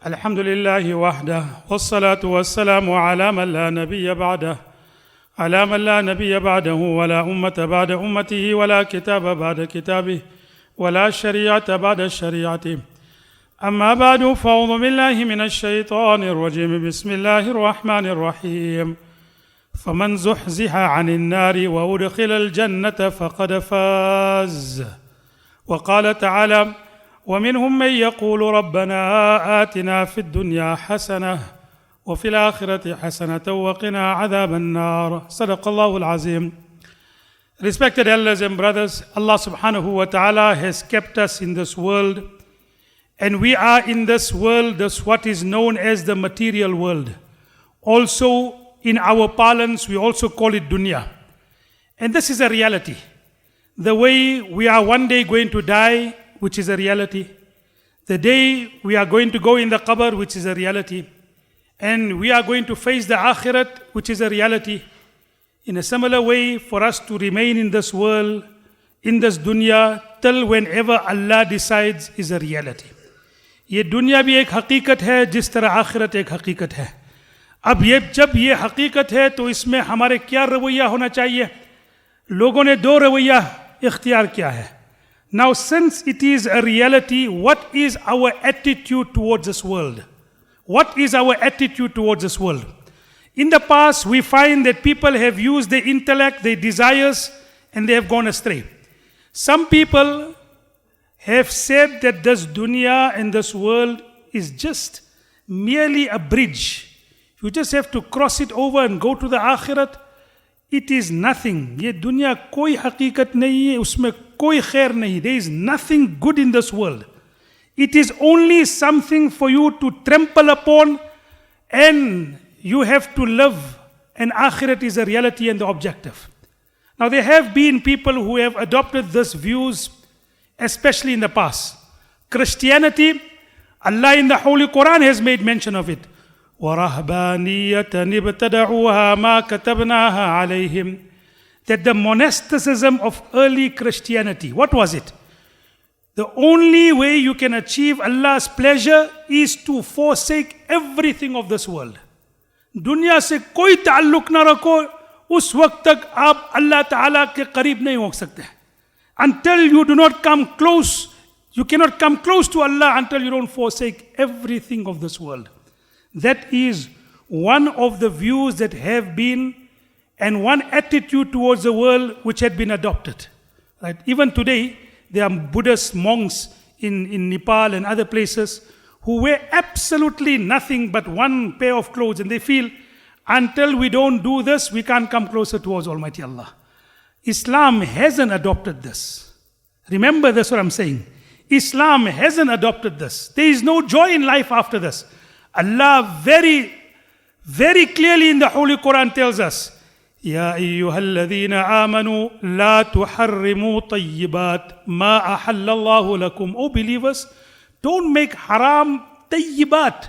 الحمد لله وحده والصلاة والسلام على من لا نبي بعده ولا أمة بعد أمته ولا كتاب بعد كتابه ولا شريعة بعد شريعته أما بعد فأعوذ بالله من الشيطان الرجيم بسم الله الرحمن الرحيم فمن زحزح عن النار وأدخل الجنة فقد فاز. وقال تعالى ومنهم من يقول ربنا آتنا في الدنيا حسنة وفي الآخرة حسنة وقنا عذاب النار. صدق الله العظيم. Respected elders and brothers, Allah subhanahu wa ta'ala has kept us in this world, and we are in this world, this what is known as the material world. Also in our parlance we also call it dunya. And this is a reality. The way we are one day going to die, which is a reality. The day we are going to go in the qabr, which is a reality. And we are going to face the akhirat, which is a reality. In a similar way, for us to remain in this world, in this dunya, till whenever Allah decides is a reality. ये दुनिया भी एक हकीकत है जिस तरह आखिरत एक हकीकत है. अब जब ये हकीकत है तो इसमें हमारे क्या रवैया होना चाहिए? लोगों ने दो रवैया इख्तियार किया है. Now, since it is a reality, what is our attitude towards this world? What is our attitude towards this world? In the past, we find that people have used their intellect, their desires, and they have gone astray. Some people have said that this dunya and this world is just merely a bridge. You just have to cross it over and go to the akhirat. It is nothing. ये दुनिया कोई हकीकत नहीं है, उसमें कोई खैर नहीं. There is nothing good in this world. It is only something for you to trample upon, and you have to live, and akhirat is a reality and the objective. Now there have been people who have adopted these views, especially in the past. Christianity, Allah in the Holy Quran has made mention of it. وَرَهْبَانِيَّةً ابْتَدَعُوهَا مَا كَتَبْنَاهَا عَلَيْهِمْ. That the monasticism of early Christianity, what was it? The only way you can achieve Allah's pleasure is to forsake everything of this world. दुनिया से कोई ताल्लुक ना रखो, उस वक्त तक आप अल्लाह ताला के करीब नहीं हो सकते. Until you do not come close, you cannot come close to Allah until you don't forsake everything of this world. That is one of the views that have been, and one attitude towards the world which had been adopted. Right? Even today, there are Buddhist monks in Nepal and other places who wear absolutely nothing but one pair of clothes, and they feel until we don't do this, we can't come closer towards Almighty Allah. Islam hasn't adopted this. Remember this what I'm saying. Islam hasn't adopted this. There is no joy in life after this. Allah very, very clearly in the Holy Quran tells us, يا أيها الذين آمنوا لا تحرموا طيبات ما أحل الله لكم. O believers, don't make haram tayyibat.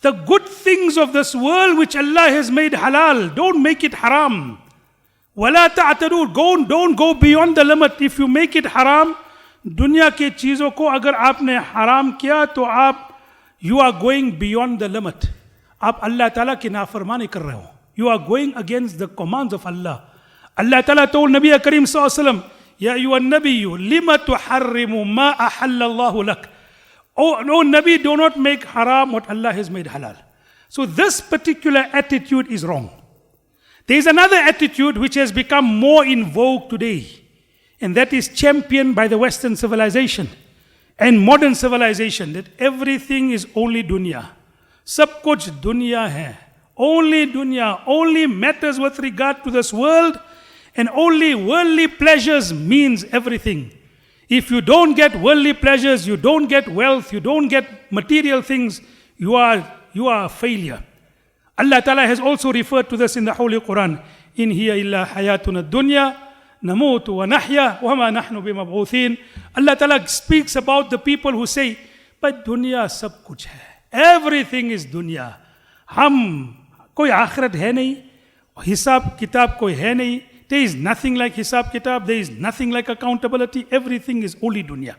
The good things of this world which Allah has made halal, don't make it haram. ولا تعتدوا. Don't go beyond the limit. If you make it haram, दुनिया के चीज़ों को अगर आपने हराम किया तो आप you are going beyond the limit. आप अल्लाह ताला की नाफरमानी कर रहे हो. You are going against the commands of Allah. Allah Ta'ala told Nabi Kareem Sallallahu Alaihi Wasallam, Ya ayyuhan nabiyyu, lima tuharrimu ma ahallallahu lak. Oh Nabi, do not make haram what Allah has made halal. So this particular attitude is wrong. There is another attitude which has become more in vogue today, and that is championed by the Western civilization and modern civilization, that everything is only dunya. Sab kuch dunya hai. Only dunya, only matters with regard to this world, and only worldly pleasures means everything. If you don't get worldly pleasures, you don't get wealth, you don't get material things, you are a failure. Allah Ta'ala has also referred to this in the Holy Quran. In hiya illa hayatuna dunya, namutu wa nahya, wa ma nahnu bimab'uthin. Allah Ta'ala speaks about the people who say, but dunya sab kuch hai. Everything is dunya. हम कोई आखिरत है नहीं, हिसाब किताब कोई है नहीं. There is nothing like hisab kitab, there is nothing like accountability, everything is only dunya.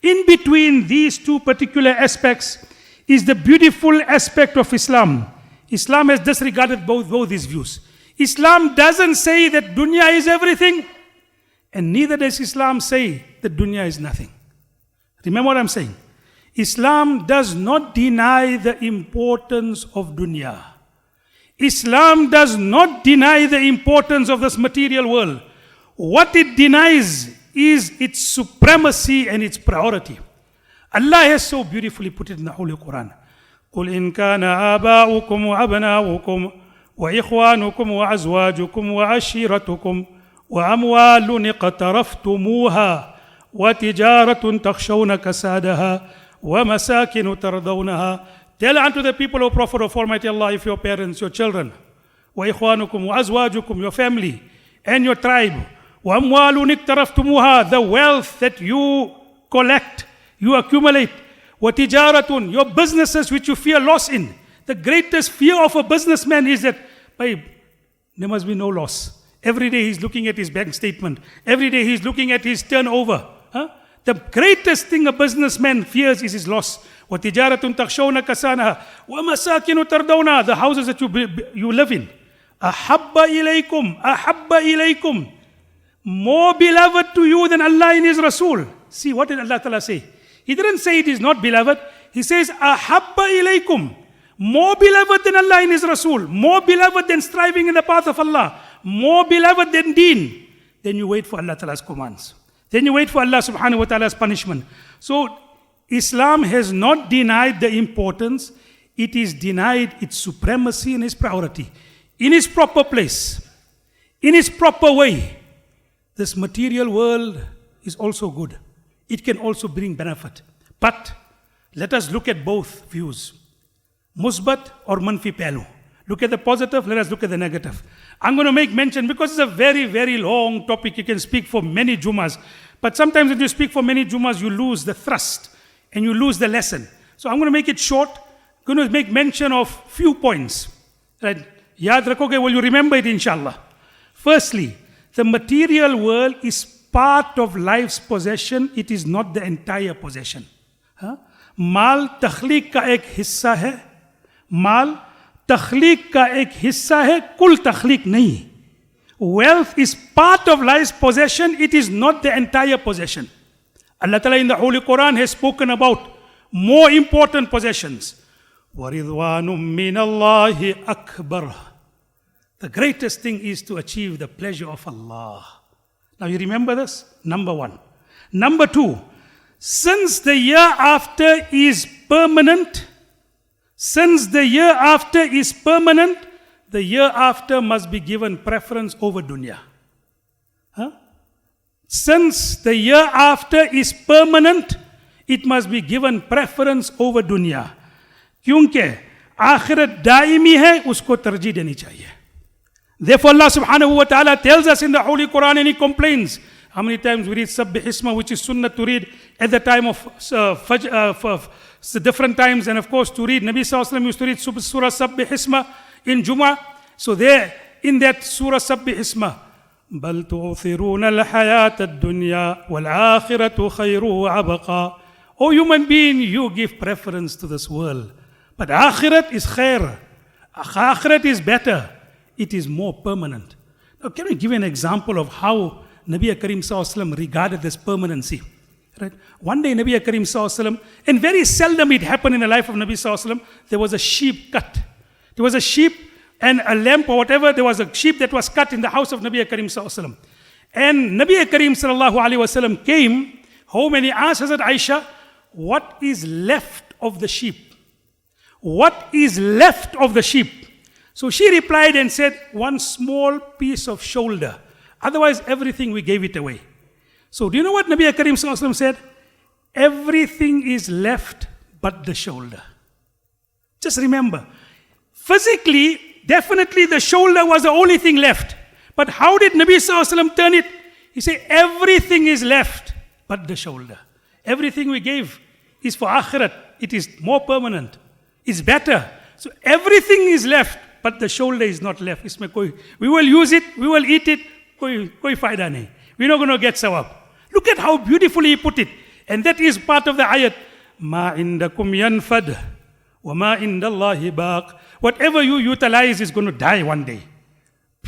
In between these two particular aspects is the beautiful aspect of Islam. Islam has disregarded both these views. Islam doesn't say that dunya is everything, and neither does Islam say that dunya is nothing. Remember what I'm saying? Islam does not deny the importance of dunya. Islam does not deny the importance of this material world. What it denies is its supremacy and its priority. Allah has so beautifully put it in the Holy Quran. قُلْ إِنْ كَانَ آبَاؤُكُمْ وَأَبْنَاؤُكُمْ وَإِخْوَانُكُمْ وَأَزْوَاجُكُمْ وَعَشِيرَتُكُمْ وَأَمْوَالٌ اقْتَرَفْتُمُوهَا وَتِجَارَةٌ تَخْشَوْنَ كَسَادَهَا وَمَسَاكِنُ تَرْضَوْنَهَا. Tell unto the people, O Prophet of Almighty Allah, if your parents, your children, وَإِخْوَانُكُمْ وَأَزْوَاجُكُمْ, your family and your tribe, وَأَمْوَالٌ اقْتَرَفْتُمُوهَا, the wealth that you collect, you accumulate, وَتِجَارَةٌ, your businesses which you fear loss in. The greatest fear of a businessman is that, babe, there must be no loss. Every day he's looking at his bank statement. Every day he's looking at his turnover. The greatest thing a businessman fears is his loss. وَتِجَارَةٌ تَخْشَوْنَ كَسَانَهَا وَمَسَاكِنُ تَرْضَوْنَهَا, the houses that you live in. أَحَبَّ إِلَيْكُمْ, more beloved to you than Allah and His Rasul. See, what did Allah Ta'ala say? He didn't say it is not beloved. He says, أَحَبَّ إِلَيْكُمْ, more beloved than Allah and His Rasul, more beloved than striving in the path of Allah, more beloved than deen. Then you wait for Allah Ta'ala's commands. Then you wait for Allah Subhanahu wa Ta'ala's punishment. So, Islam has not denied the importance, it is denied its supremacy and its priority. In its proper place, in its proper way, this material world is also good. It can also bring benefit. But let us look at both views. Musbat or manfi pehlu. Look at the positive, let us look at the negative. I'm going to make mention, because it's a very, very long topic, you can speak for many Jumas. But sometimes when you speak for many Jumas, you lose the thrust and you lose the lesson. So I'm going to make it short. I'm going to make mention of few points. Right? Yaad rakhoge, will you remember it inshallah? Firstly, the material world is part of life's possession. It is not the entire possession. माल तख्लीक का एक हिस्सा है, माल तख्लीक का एक हिस्सा है, कुल तख्लीक नहीं. Wealth is part of life's possession, it is not the entire possession. Allah Ta'ala in the Holy Quran has spoken about more important possessions. وَرِضْوَانٌ مِّنَ اللَّهِ أَكْبَرُ. The greatest thing is to achieve the pleasure of Allah. Now you remember this? Number one. Number two, since the year after is permanent, the year after must be given preference over dunya. Since the year after is permanent, it must be given preference over dunya. क्योंकि आखिरत दायमी है, उसको तरजीह देनी चाहिए. Therefore Allah subhanahu wa ta'ala tells us in the Holy Quran, and He complains. How many times we read Sabbih Isma, which is sunnah to read at the time of different times, and of course to read, Nabi Sallallahu Alaihi Wasallam used to read Surah Sabbih Isma in Jummah. So there, in that Surah Sabbih Isma, بَلْ تُؤْثِرُونَ الْحَيَاةَ الدُّنْيَا وَالْآخِرَةُ خَيْرُ وَأَبْقَى. O human being, you give preference to this world. But Akhirat is khair. Akhirat is better. It is more permanent. Now, can we give an example of how Nabi Karim Sallallahu Alaihi Wasallam regarded this permanency? Right? One day Nabi Karim Sallallahu Alaihi Wasallam, and very seldom it happened in the life of Nabi Sallallahu Alaihi Wasallam, there was a sheep cut. There was a sheep and a lamb or whatever, there was a sheep that was cut in the house of Nabi Karim Sallallahu Alaihi Wasallam. And Nabi Karim Sallallahu Alaihi Wasallam came home and he asked Hazrat Aisha, what is left of the sheep? What is left of the sheep? So she replied and said, one small piece of shoulder. Otherwise, everything we gave it away. So do you know what Nabi Karim Sallallahu Alaihi Wasallam said? Everything is left but the shoulder. Just remember, physically, definitely the shoulder was the only thing left. But how did Nabi Sallallahu Alaihi Wasallam turn it? He said, everything is left but the shoulder. Everything we gave is for akhirat. It is more permanent. It's better. So everything is left, but the shoulder is not left. We will use it, we will eat it, koi faida nahi. We're not going to get sawab. Look at how beautifully he put it. And that is part of the ayat. Ma indakum yanfad, وَمَا عِنْدَ اللَّهِ بَاقٍ. Whatever you utilize is going to die one day.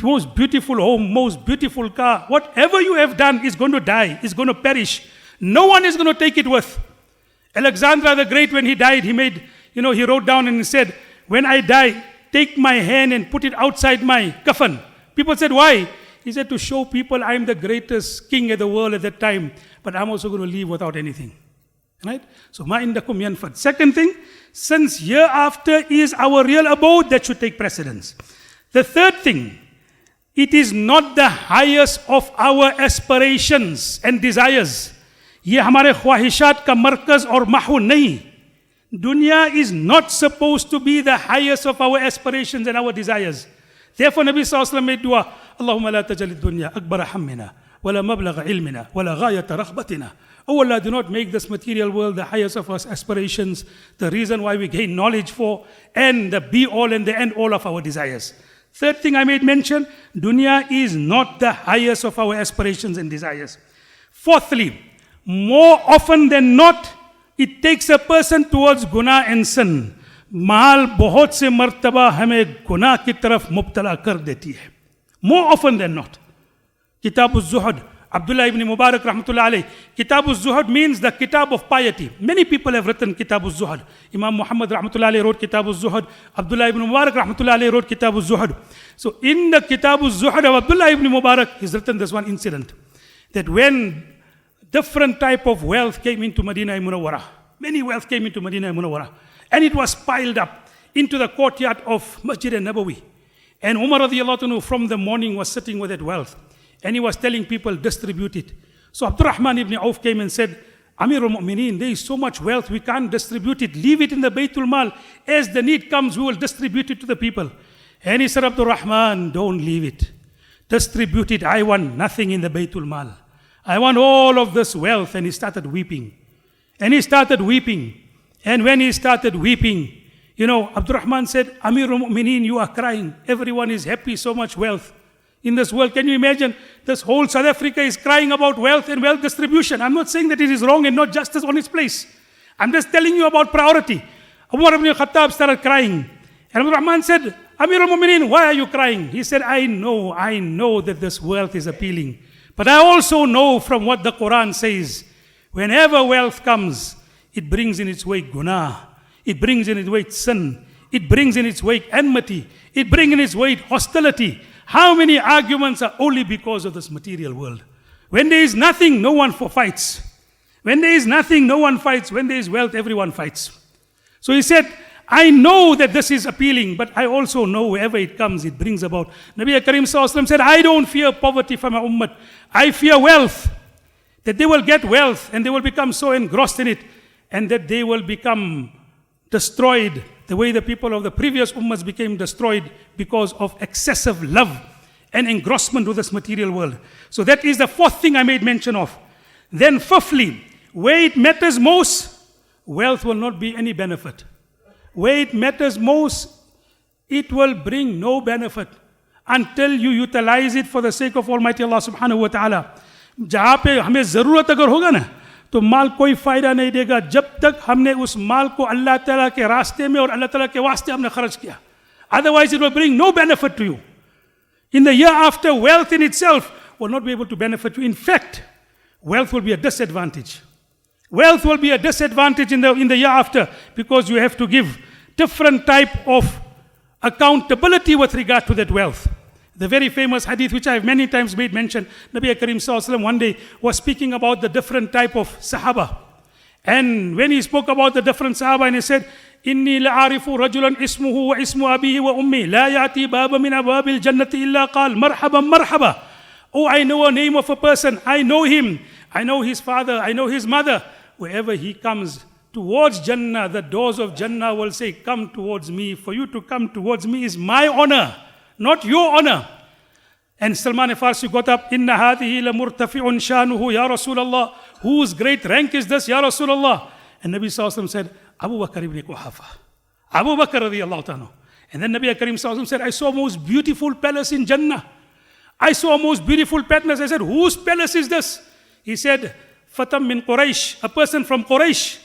Most beautiful home, most beautiful car, whatever you have done is going to die, is going to perish. No one is going to take it worth. Alexander the Great, when he died, he wrote down and he said, when I die, take my hand and put it outside my coffin. People said, why? He said, to show people I am the greatest king of the world at that time, but I'm also going to leave without anything. Right? So, ma indakum yanfad. Second thing, since hereafter is our real abode, that should take precedence. The third thing, it is not the highest of our aspirations and desires. ये हमारे ख्वाहिशात का मरकज और महू नहीं. Dunya is not supposed to be the highest of our aspirations and our desires. Therefore, Nabi Sallallahu Alaihi Wasallam made dua, Allahumma la tajal dunya akbara hammina, wala mablagha ilmina, wala ghayata raghbatina. Oh Allah, do not make this material world the highest of our aspirations, the reason why we gain knowledge for, and the be-all and the end-all of our desires. Third thing I made mention, dunya is not the highest of our aspirations and desires. Fourthly, more often than not, it takes a person towards guna and sin. माल बहुत से मर्तबा हमें गुनाह की तरफ मुब्तला कर देती है. More often than not. Kitab al-Zuhud, Abdullah ibn Mubarak rahmatullah alayh. Kitab al-Zuhud means the kitab of piety. Many people have written Kitab al-Zuhud. Imam Muhammad rahmatullah alayh wrote Kitab al-Zuhud. Abdullah ibn Mubarak rahmatullah alayh wrote Kitab al-Zuhud. So in the Kitab al-Zuhud of Abdullah ibn Mubarak, he's written this one incident. That when different type of wealth came into Medina Munawwara, many wealth came into Medina Munawwara, and it was piled up into the courtyard of Masjid al-Nabawi. And Umar radiallahu anhu from the morning was sitting with that wealth. And he was telling people, distribute it. So Abdurrahman ibn Auf came and said, Amir al-Mu'mineen, there is so much wealth, we can't distribute it. Leave it in the Baytul Mal. As the need comes, we will distribute it to the people. And he said, Abdurrahman, don't leave it. Distribute it. I want nothing in the Baytul Mal. I want all of this wealth. And he started weeping. And he started weeping. And when he started weeping, Abdurrahman said, Amir al-Mu'mineen, you are crying. Everyone is happy, so much wealth in this world. Can you imagine? This whole South Africa is crying about wealth and wealth distribution. I'm not saying that it is wrong and not justice on its place. I'm just telling you about priority. Umar ibn Khattab started crying. And Abdurrahman said, Amir al-Mu'mineen, why are you crying? He said, I know that this wealth is appealing. But I also know from what the Quran says, whenever wealth comes, it brings in its wake guna. It brings in its wake sin. It brings in its wake enmity. It brings in its wake hostility. How many arguments are only because of this material world? When there is nothing, no one fights. When there is nothing, no one fights. When there is wealth, everyone fights. So he said, I know that this is appealing, but I also know wherever it comes, it brings about. Nabi Karim Sallallahu Alaihi Wasallam said, I don't fear poverty for my ummah. I fear wealth. That they will get wealth and they will become so engrossed in it, and that they will become destroyed the way the people of the previous ummahs became destroyed because of excessive love and engrossment with this material world. So that is the fourth thing I made mention of. Then fifthly, where it matters most, wealth will not be any benefit. Where it matters most, it will bring no benefit until you utilize it for the sake of Almighty Allah subhanahu wa ta'ala. जहाँ पे हमें ज़रूरत अगर होगा ना, तो माल कोई फ़ायदा नहीं देगा जब तक हमने उस माल को अल्लाह ताला के रास्ते में और अल्लाह ताला के वास्ते हमने खर्च किया. Otherwise it will bring no benefit to you. In the year after, wealth in itself will not be able to benefit you. In fact, wealth will be a disadvantage. Wealth will be a disadvantage in the year after, because you have to give different type of accountability with regard to that wealth. The very famous hadith which I have many times made mention, Nabi Karim Sallallahu Alaihi Wasallam one day was speaking about the different type of Sahaba. And when he spoke about the different Sahaba, and he said, إِنِّي لَعَارِفُ رَجُلًا إِسْمُهُ وَإِسْمُ أَبِيهِ وَأُمِّهِ لَا يَأْتِي بَابًا مِنْ أَبْوَابِ الْجَنَّةِ إِلَّا قَالَ مَرْحَبًا مَرْحَبًا. Oh, I know a name of a person. I know him. I know his father. I know his mother. Wherever he comes towards Jannah, the doors of Jannah will say, come towards me. For you to come towards me is my honor, not your honor. And Salman Farsi got up, Inna hadihi la murtafi'un shanuhu ya Rasulullah. Whose great rank is this, ya Rasulullah? And Nabi Sallallahu Alaihi Wasallam said, Abu Bakr ibn Quhafa. Abu Bakr radiyallahu ta'ala. And then Nabi Karim Sallallahu Alaihi Wasallam said, I saw most beautiful palace in Jannah. I saw most beautiful palace. I said, whose palace is this? He said, Fatam min Quraysh, a person from Quraysh.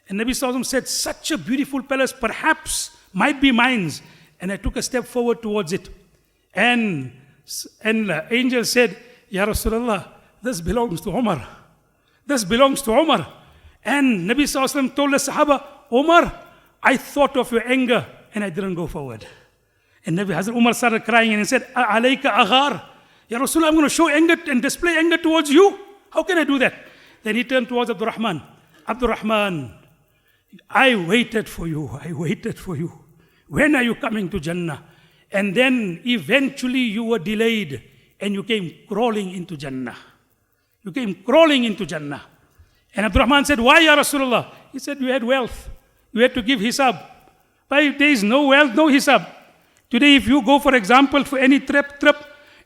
And Nabi Sallallahu Alaihi Wasallam said, such a beautiful palace perhaps might be mine. And I took a step forward towards it. And the angel said, Ya Rasulullah, this belongs to Umar. This belongs to Umar. And Nabi Sallallahu Alaihi Wasallam told the Sahaba, Umar, I thought of your anger and I didn't go forward. And Nabi Hazrat Umar started crying and he said, Alayka aghar. Ya Rasulullah, I'm going to show anger and display anger towards you. How can I do that? Then he turned towards Abdurrahman. Abdurrahman, I waited for you. I waited for you. When are you coming to Jannah? And then eventually you were delayed and you came crawling into Jannah. You came crawling into Jannah. And Abdurrahman said, why, Ya Rasulullah? He said, you had wealth. You had to give hisab. 5 days, no wealth, no hisab. Today, if you go, for example, for any trip,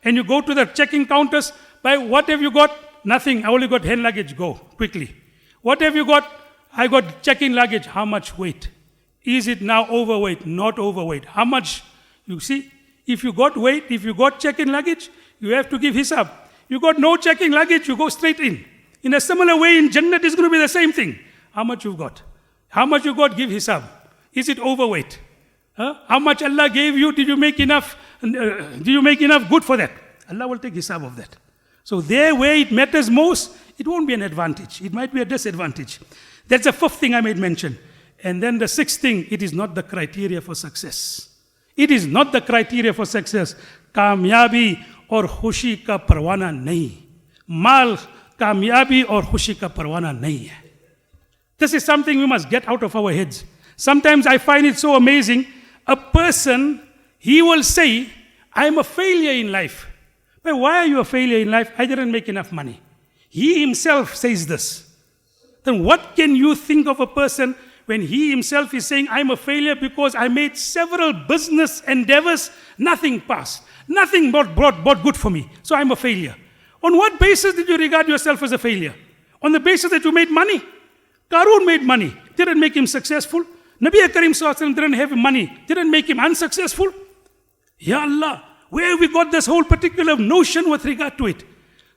and you go to the checking counters, by what have you got? Nothing. I only got hand luggage. Go, quickly. What have you got? I got checking luggage. How much weight? Is it now overweight? Not overweight. How much? You see, if you got weight, if you got checking luggage, you have to give hisab. You got no checking luggage, you go straight in. In a similar way, in Jannah, it's going to be the same thing. How much you've got? How much you got? Give hisab. Is it overweight? How much Allah gave you? Did you make enough? Did you make enough good for that? Allah will take hisab of that. So there where it matters most, it won't be an advantage. It might be a disadvantage. That's the 5th thing I made mention. And then the 6th thing, it is not the criteria for success. It is not the criteria for success. Kamyabi और खुशी का परवाना नहीं. माल कामयाबी और खुशी का परवाना नहीं है. This is something we must get out of our heads. Sometimes I find it so amazing. A person, he will say, I am a failure in life. But why are you a failure in life? I didn't make enough money. He himself says this. Then what can you think of a person when he himself is saying, I'm a failure because I made several business endeavors, nothing passed. Nothing brought good for me. So I'm a failure. On what basis did you regard yourself as a failure? On the basis that you made money. Qarun made money. Didn't make him successful. Nabi Karim Sallallahu Alaihi Wasallam didn't have money. Didn't make him unsuccessful. Ya Allah, where have we got this whole particular notion with regard to it?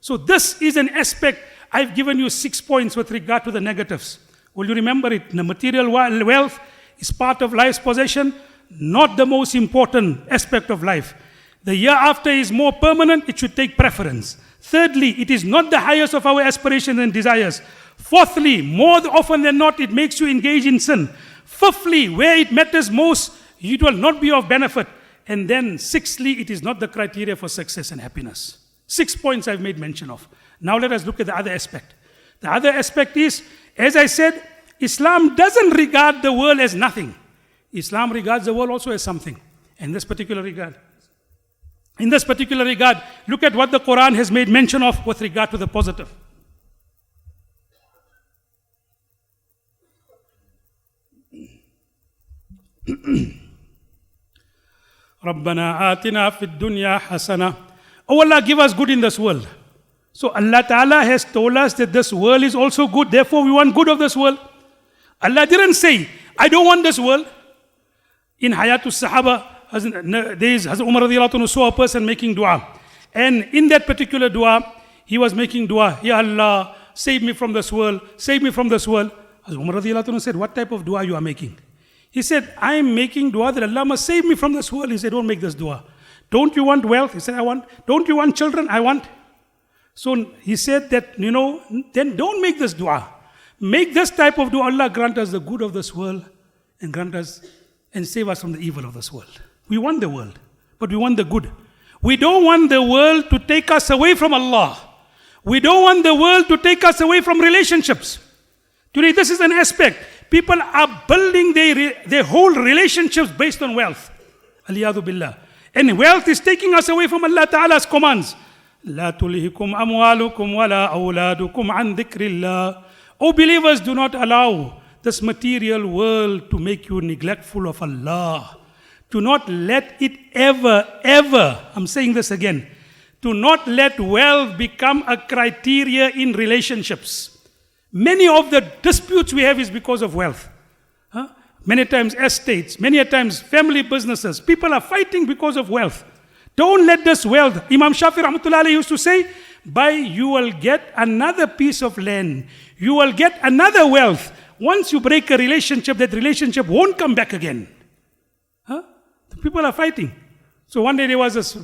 So this is an aspect. I've given you 6 points with regard to the negatives. Will you remember it? The material wealth is part of life's possession, not the most important aspect of life. The year after is more permanent, it should take preference. Thirdly, it is not the highest of our aspirations and desires. Fourthly, more often than not, it makes you engage in sin. Fifthly, where it matters most, it will not be of benefit. And then sixthly, it is not the criteria for success and happiness. 6 points I've made mention of. Now let us look at the other aspect. The other aspect is, as I said, Islam doesn't regard the world as nothing. Islam regards the world also as something. In this particular regard, look at what the Quran has made mention of with regard to the positive. رَبَّنَا آتِنَا فِي الدُّنْيَا حَسَنَةً. Oh Allah, give us good in this world. So Allah Ta'ala has told us that this world is also good, therefore we want good of this world. Allah didn't say, I don't want this world. In Hayatul Sahaba, there is Hazrat Umar radiallahu anhu saw a person making dua. And in that particular dua, he was making dua, Ya Allah, save me from this world, save me from this world. Hazrat Umar radiallahu anhu said, what type of dua you are making? He said, I am making dua that Allah must save me from this world. He said, don't make this dua. Don't you want wealth? He said, I want. Don't you want children? I want. So he said that, then don't make this dua. Make this type of dua. Allah grant us the good of this world and grant us and save us from the evil of this world. We want the world, but we want the good. We don't want the world to take us away from Allah. We don't want the world to take us away from relationships. Today, this is an aspect. People are building their whole relationships based on wealth. Aliyadu billah. And wealth is taking us away from Allah Ta'ala's commands. لا تلهكم أموالكم ولا أولادكم عن ذكر الله. O believers, do not allow this material world to make you neglectful of Allah. Do not let it ever, I'm saying this again, do not let wealth become a criteria in relationships. Many of the disputes we have is because of wealth. Many times estates, many times family businesses. People are fighting because of wealth. Don't let this wealth, Imam Shafi Rahmatullah Alayhi used to say, you will get another piece of land. You will get another wealth. Once you break a relationship, that relationship won't come back again. Huh? The people are fighting. So one day there was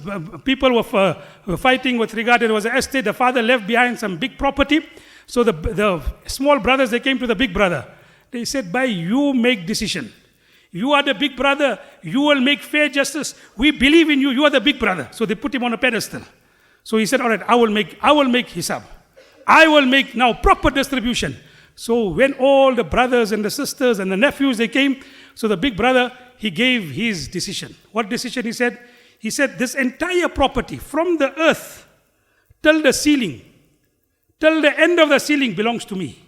people were fighting with regard, there was an estate, the father left behind some big property. So the small brothers, they came to the big brother. They said, "Bhai, you make decision. You are the big brother. You will make fair justice. We believe in you. You are the big brother." So they put him on a pedestal. So he said, "All right, I will make hisab. I will make now proper distribution." So when all the brothers and the sisters and the nephews, they came, so the big brother, he gave his decision. What decision he said? He said, "This entire property from the earth till the ceiling, till the end of the ceiling belongs to me."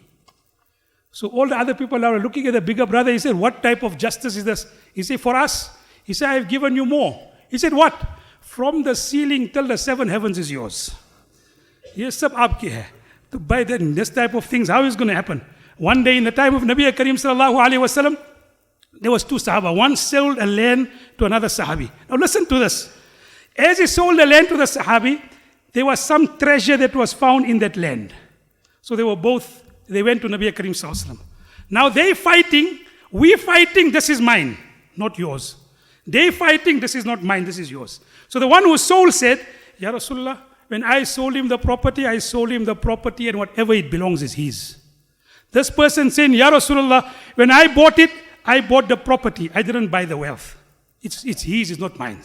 So all the other people are looking at the bigger brother. He said, "What type of justice is this?" He said, "For us." He said, "I have given you more." He said, "What?" "From the ceiling till the 7 heavens is yours. Yes, sab aapke hai." So by then, this type of things, how is going to happen? One day in the time of Nabi Karim sallallahu alaihi wasallam, there was 2 Sahaba. One sold a land to another Sahabi. Now listen to this. As he sold the land to the Sahabi, there was some treasure that was found in that land. So they went to Nabi Karim sallallahu alaihi wasallam. Now they fighting, we fighting, this is mine, not yours. They fighting, this is not mine, this is yours. So the one who sold said, "Ya Rasulullah, when I sold him the property, I sold him the property and whatever it belongs is his." This person saying, "Ya Rasulullah, when I bought it, I bought the property. I didn't buy the wealth. It's his, it's not mine."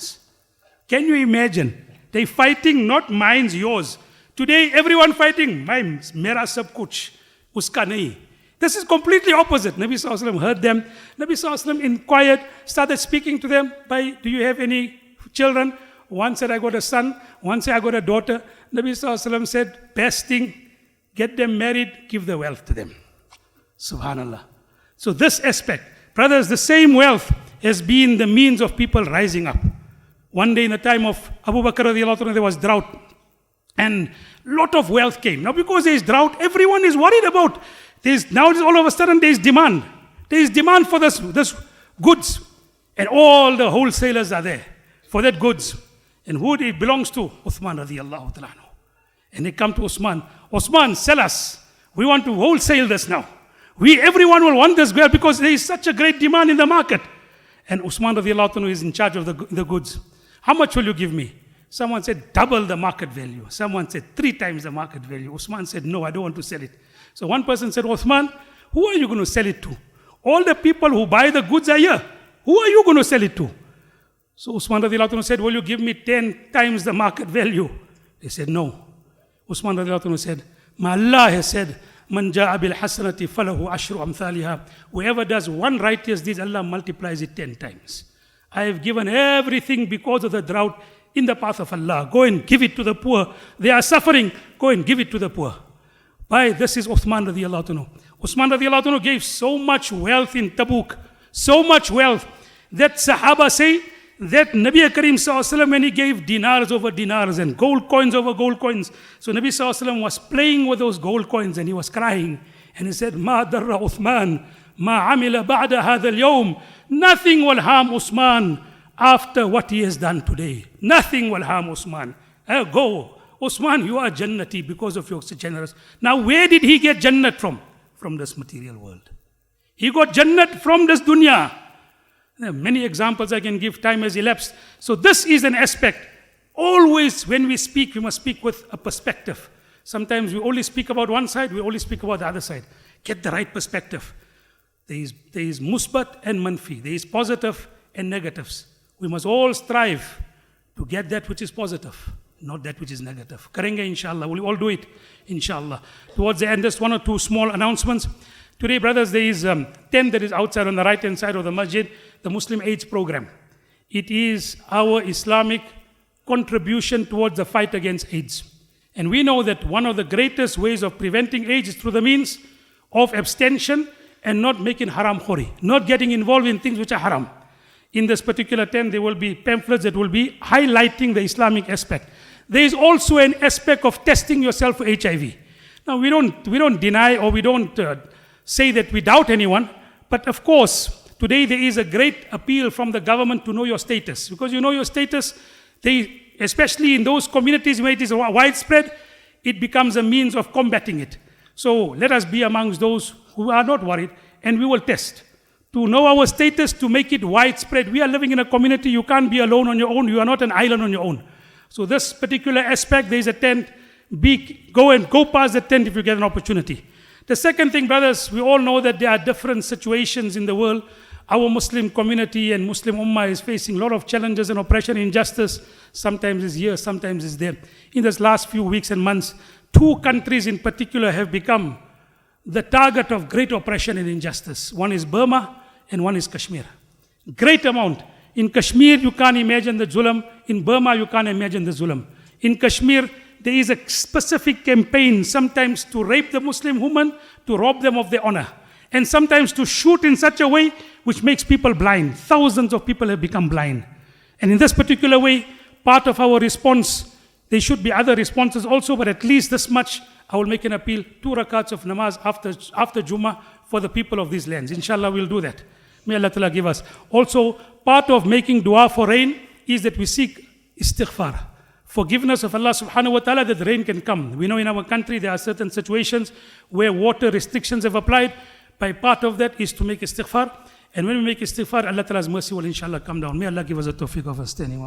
Can you imagine? They fighting, not mine's, yours. Today, everyone fighting, mera sab kuch, uska nahi. This is completely opposite. Nabi Sallallahu Alaihi Wasallam heard them. Nabi Sallallahu Alaihi Wasallam inquired, started speaking to them. "Do you have any children?" One said, "I got a son." One said, "I got a daughter." Nabi Sallallahu Alaihi Wasallam said, "Best thing, get them married, give the wealth to them." Subhanallah. So this aspect, brothers, the same wealth has been the means of people rising up. One day in the time of Abu Bakr radiallahu anhu, there was drought. And lot of wealth came. Now because there is drought, everyone is worried about. Now all of a sudden there is demand. There is demand for this goods. And all the wholesalers are there for that goods. And who it belongs to? Uthman radiallahu ta'ala. And they come to Uthman. "Uthman, sell us. We want to wholesale this now. Everyone will want this girl because there is such a great demand in the market." And Uthman radiallahu anhu is in charge of the goods. "How much will you give me?" Someone said, "Double the market value." Someone said, 3 times the market value. Uthman said, "No, I don't want to sell it." So one person said, "Uthman, who are you going to sell it to? All the people who buy the goods are here. Who are you going to sell it to?" So Uthman radiallahu anhu said, "Will you give me 10 times the market value?" They said, "No." Uthman radiallahu anhu said, "Ma Allah has said, Man ja'a bil hasanati falahu ashru amthaliha." Whoever does one righteous deed, Allah multiplies it 10 times. I have given everything because of the drought in the path of Allah. Go and give it to the poor. They are suffering. Go and give it to the poor. This is Uthman radiallahu anhu. Uthman radiallahu anhu gave so much wealth in Tabuk, so much wealth that Sahaba say that Nabi Karim sallallahu alaihi wasallam, when he gave dinars over dinars and gold coins over gold coins, so Nabi sallallahu alaihi wasallam was playing with those gold coins and he was crying and he said, "Ma darra Uthman, ma amila ba'da hadha al-yawm." Nothing will harm Uthman after what he has done today. Nothing will harm Uthman. Go. Uthman, you are Jannati because of your generous. Now where did he get Jannat from? From this material world. He got Jannat from this dunya. There are many examples I can give, time has elapsed. So this is an aspect. Always when we speak, we must speak with a perspective. Sometimes we only speak about one side, we only speak about the other side. Get the right perspective. There is musbat and manfi. There is positive and negatives. We must all strive to get that which is positive, not that which is negative. Karenge inshallah. We'll all do it inshallah. Towards the end, just 1 or 2 small announcements. Today, brothers, there is tent that is outside on the right-hand side of the masjid, the Muslim AIDS program. It is our Islamic contribution towards the fight against AIDS. And we know that one of the greatest ways of preventing AIDS is through the means of abstention and not making haram khori, not getting involved in things which are haram. In this particular tent, there will be pamphlets that will be highlighting the Islamic aspect. There is also an aspect of testing yourself for HIV. Now, we don't deny or we don't say that we doubt anyone, but of course, today there is a great appeal from the government to know your status. Because you know your status, especially in those communities where it is widespread, it becomes a means of combating it. So let us be amongst those who are not worried and we will test. To know our status, to make it widespread. We are living in a community, you can't be alone on your own, you are not an island on your own. So this particular aspect, there is a tent, go past the tent if you get an opportunity. The second thing, brothers, we all know that there are different situations in the world. Our Muslim community and Muslim Ummah is facing a lot of challenges and oppression, injustice. Sometimes it's here, sometimes it's there. In this last few weeks and months, 2 countries in particular have become the target of great oppression and injustice. One is Burma and one is Kashmir. Great amount. In Kashmir, you can't imagine the zulm. In Burma, you can't imagine the zulm. In Kashmir, there is a specific campaign, sometimes to rape the Muslim woman, to rob them of their honor, and sometimes to shoot in such a way which makes people blind. Thousands of people have become blind. And in this particular way, part of our response, there should be other responses also, but at least this much, I will make an appeal, 2 rakats of namaz after Jummah for the people of these lands. Inshallah, we'll do that. May Allah Ta'ala give us. Also, part of making dua for rain is that we seek istighfar. Forgiveness of Allah subhanahu wa ta'ala that rain can come. We know in our country there are certain situations where water restrictions have applied. By part of that is to make istighfar. And when we make istighfar, Allah Ta'ala's mercy will inshallah come down. May Allah give us a tawfiq of understanding.